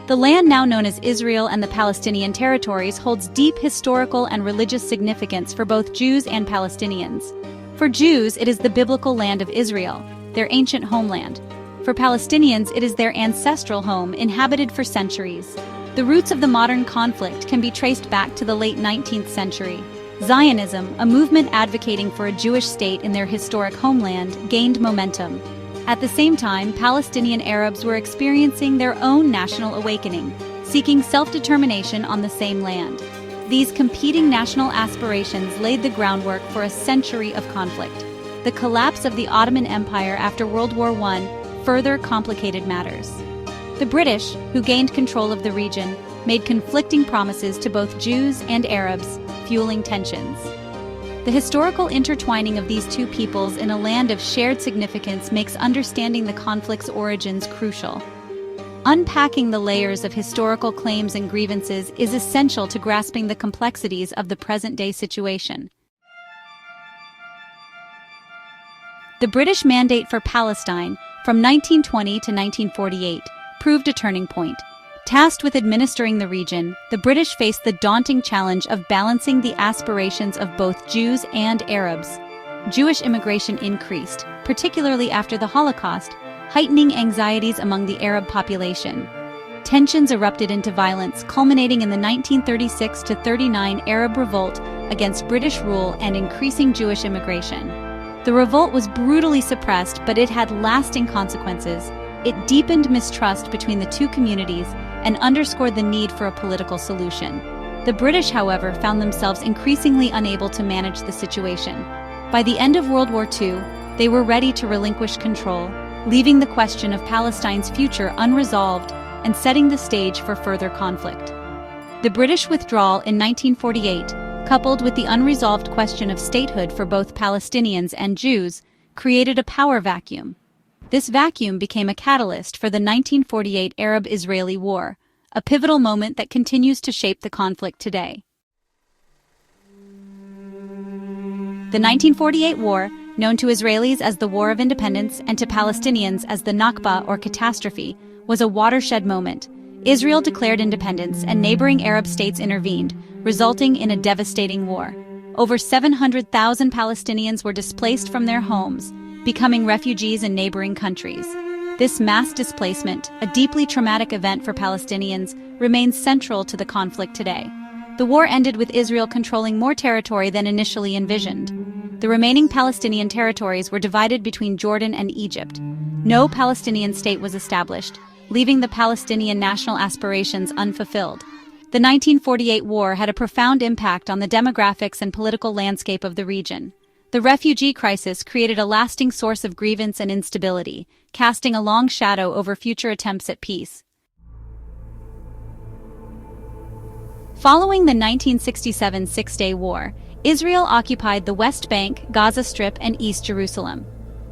The land now known as Israel and the Palestinian territories holds deep historical and religious significance for both Jews and Palestinians. For Jews, it is the biblical land of Israel, their ancient homeland. For Palestinians, it is their ancestral home, inhabited for centuries. The roots of the modern conflict can be traced back to the late 19th century. Zionism, a movement advocating for a Jewish state in their historic homeland, gained momentum. At the same time, Palestinian Arabs were experiencing their own national awakening, seeking self-determination on the same land. These competing national aspirations laid the groundwork for a century of conflict. The collapse of the Ottoman Empire after World War I further complicated matters. The British, who gained control of the region, made conflicting promises to both Jews and Arabs, fueling tensions. The historical intertwining of these two peoples in a land of shared significance makes understanding the conflict's origins crucial. Unpacking the layers of historical claims and grievances is essential to grasping the complexities of the present-day situation. The British Mandate for Palestine, from 1920 to 1948, proved a turning point. Tasked with administering the region, the British faced the daunting challenge of balancing the aspirations of both Jews and Arabs. Jewish immigration increased, particularly after the Holocaust, heightening anxieties among the Arab population. Tensions erupted into violence, culminating in the 1936-39 Arab Revolt against British rule and increasing Jewish immigration. The revolt was brutally suppressed, but it had lasting consequences. It deepened mistrust between the two communities and underscored the need for a political solution. The British, however, found themselves increasingly unable to manage the situation. By the end of World War II, they were ready to relinquish control, leaving the question of Palestine's future unresolved and setting the stage for further conflict. The British withdrawal in 1948, coupled with the unresolved question of statehood for both Palestinians and Jews, created a power vacuum. This vacuum became a catalyst for the 1948 Arab-Israeli War, a pivotal moment that continues to shape the conflict today. The 1948 war, known to Israelis as the War of Independence and to Palestinians as the Nakba or catastrophe, was a watershed moment. Israel declared independence and neighboring Arab states intervened, resulting in a devastating war. Over 700,000 Palestinians were displaced from their homes, becoming refugees in neighboring countries. This mass displacement, a deeply traumatic event for Palestinians, remains central to the conflict today. The war ended with Israel controlling more territory than initially envisioned. The remaining Palestinian territories were divided between Jordan and Egypt. No Palestinian state was established, leaving the Palestinian national aspirations unfulfilled. The 1948 war had a profound impact on the demographics and political landscape of the region. The refugee crisis created a lasting source of grievance and instability, casting a long shadow over future attempts at peace. Following the 1967 Six-Day War, Israel occupied the West Bank, Gaza Strip, and East Jerusalem.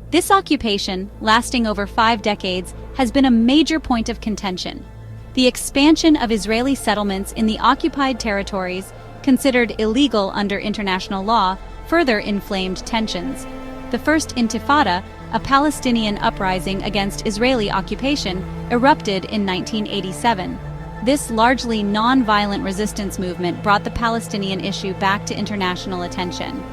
This occupation, lasting over 5 decades, has been a major point of contention. The expansion of Israeli settlements in the occupied territories, considered illegal under international law, further inflamed tensions. The First Intifada, a Palestinian uprising against Israeli occupation, erupted in 1987. This largely non-violent resistance movement brought the Palestinian issue back to international attention.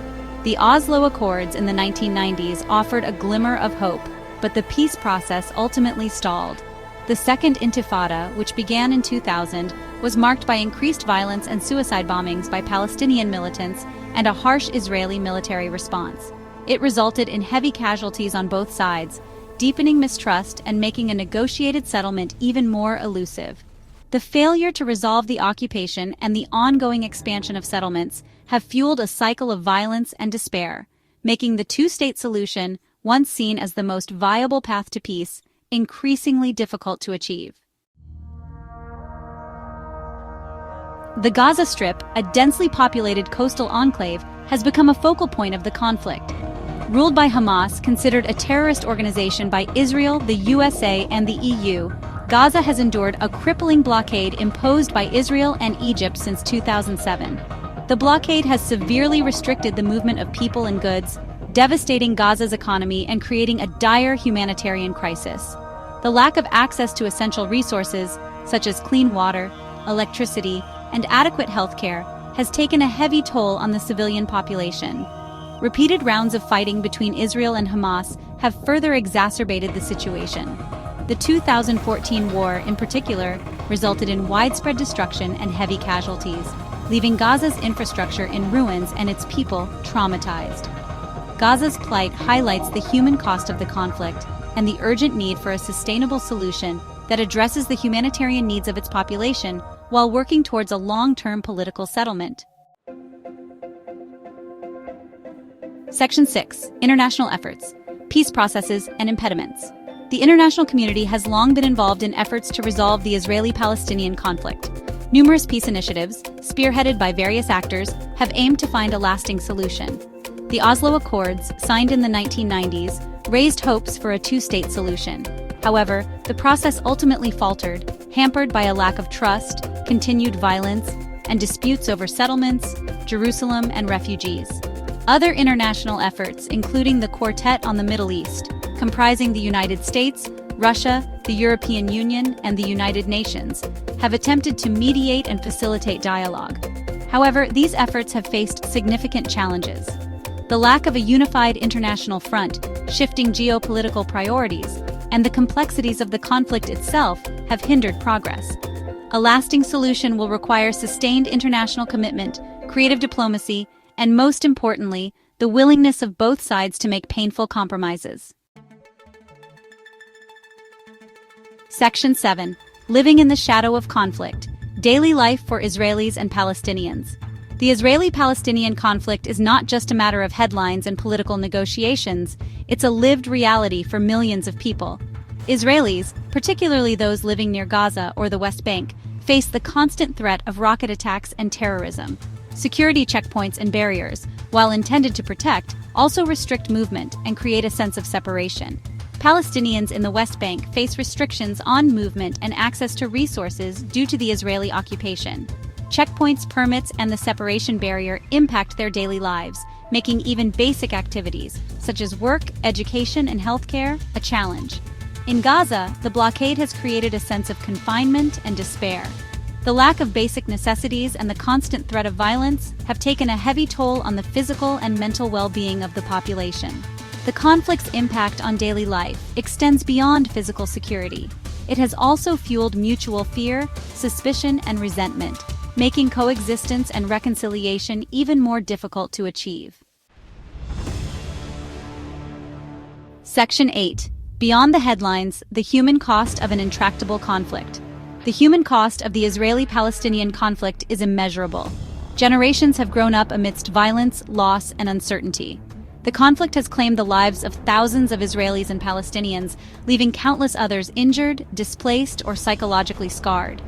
The Oslo Accords in the 1990s offered a glimmer of hope, but the peace process ultimately stalled. The Second Intifada, which began in 2000, was marked by increased violence and suicide bombings by Palestinian militants and a harsh Israeli military response. It resulted in heavy casualties on both sides, deepening mistrust and making a negotiated settlement even more elusive. The failure to resolve the occupation and the ongoing expansion of settlements have fueled a cycle of violence and despair, making the two-state solution, once seen as the most viable path to peace, increasingly difficult to achieve. The Gaza Strip, a densely populated coastal enclave, has become a focal point of the conflict. Ruled by Hamas, considered a terrorist organization by Israel, the USA, and the EU, Gaza has endured a crippling blockade imposed by Israel and Egypt since 2007. The blockade has severely restricted the movement of people and goods, devastating Gaza's economy and creating a dire humanitarian crisis. The lack of access to essential resources, such as clean water, electricity, and adequate health care, has taken a heavy toll on the civilian population. Repeated rounds of fighting between Israel and Hamas have further exacerbated the situation. The 2014 war, in particular, resulted in widespread destruction and heavy casualties, leaving Gaza's infrastructure in ruins and its people traumatized. Gaza's plight highlights the human cost of the conflict and the urgent need for a sustainable solution that addresses the humanitarian needs of its population while working towards a long-term political settlement. Section 6. International efforts, peace processes, and impediments. The international community has long been involved in efforts to resolve the Israeli-Palestinian conflict. Numerous peace initiatives, spearheaded by various actors, have aimed to find a lasting solution. The Oslo Accords, signed in the 1990s, raised hopes for a two-state solution. However, the process ultimately faltered, hampered by a lack of trust, continued violence, and disputes over settlements, Jerusalem, and refugees. Other international efforts, including the Quartet on the Middle East, comprising the United States, Russia, the European Union, and the United Nations, have attempted to mediate and facilitate dialogue. However, these efforts have faced significant challenges. The lack of a unified international front, shifting geopolitical priorities, and the complexities of the conflict itself have hindered progress. A lasting solution will require sustained international commitment, creative diplomacy, and most importantly, the willingness of both sides to make painful compromises. Section 7. Living in the shadow of conflict. Daily life for Israelis and Palestinians. The Israeli-Palestinian conflict is not just a matter of headlines and political negotiations, it's a lived reality for millions of people. Israelis, particularly those living near Gaza or the West Bank, face the constant threat of rocket attacks and terrorism. Security checkpoints and barriers, while intended to protect, also restrict movement and create a sense of separation. Palestinians in the West Bank face restrictions on movement and access to resources due to the Israeli occupation. Checkpoints, permits, and the separation barrier impact their daily lives, making even basic activities, such as work, education, and healthcare, a challenge. In Gaza, the blockade has created a sense of confinement and despair. The lack of basic necessities and the constant threat of violence have taken a heavy toll on the physical and mental well-being of the population. The conflict's impact on daily life extends beyond physical security. It has also fueled mutual fear, suspicion, and resentment, making coexistence and reconciliation even more difficult to achieve. Section 8. Beyond the headlines, the human cost of an intractable conflict. The human cost of the Israeli-Palestinian conflict is immeasurable. Generations have grown up amidst violence, loss, and uncertainty. The conflict has claimed the lives of thousands of Israelis and Palestinians, leaving countless others injured, displaced, or psychologically scarred.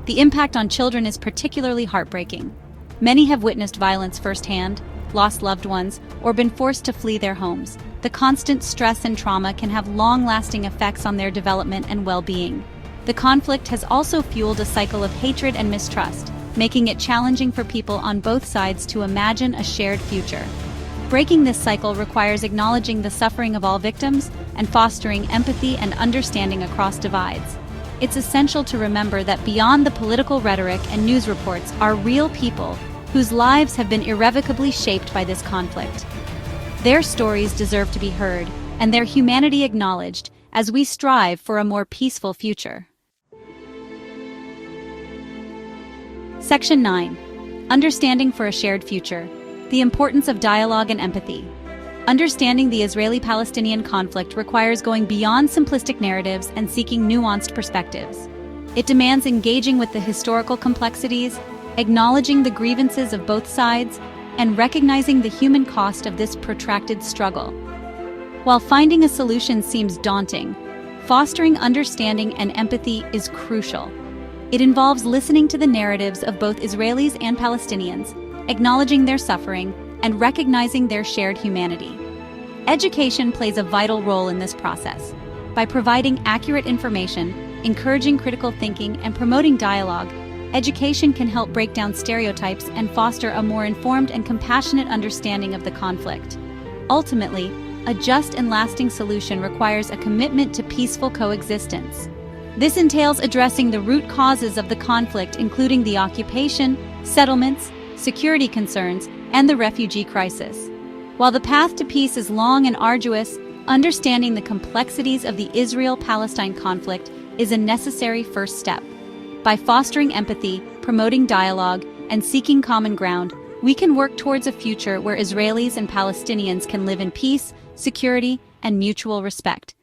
The impact on children is particularly heartbreaking. Many have witnessed violence firsthand, lost loved ones, or been forced to flee their homes. The constant stress and trauma can have long-lasting effects on their development and well-being. The conflict has also fueled a cycle of hatred and mistrust, making it challenging for people on both sides to imagine a shared future. Breaking this cycle requires acknowledging the suffering of all victims and fostering empathy and understanding across divides. It's essential to remember that beyond the political rhetoric and news reports are real people whose lives have been irrevocably shaped by this conflict. Their stories deserve to be heard and their humanity acknowledged as we strive for a more peaceful future. Section 9. Understanding for a shared future. The importance of dialogue and empathy. Understanding the Israeli-Palestinian conflict requires going beyond simplistic narratives and seeking nuanced perspectives. It demands engaging with the historical complexities, acknowledging the grievances of both sides, and recognizing the human cost of this protracted struggle. While finding a solution seems daunting, fostering understanding and empathy is crucial. It involves listening to the narratives of both Israelis and Palestinians, acknowledging their suffering, and recognizing their shared humanity. Education plays a vital role in this process. By providing accurate information, encouraging critical thinking, and promoting dialogue, education can help break down stereotypes and foster a more informed and compassionate understanding of the conflict. Ultimately, a just and lasting solution requires a commitment to peaceful coexistence. This entails addressing the root causes of the conflict, including the occupation, settlements, security concerns, and the refugee crisis. While the path to peace is long and arduous, understanding the complexities of the Israel-Palestine conflict is a necessary first step. By fostering empathy, promoting dialogue, and seeking common ground, we can work towards a future where Israelis and Palestinians can live in peace, security, and mutual respect.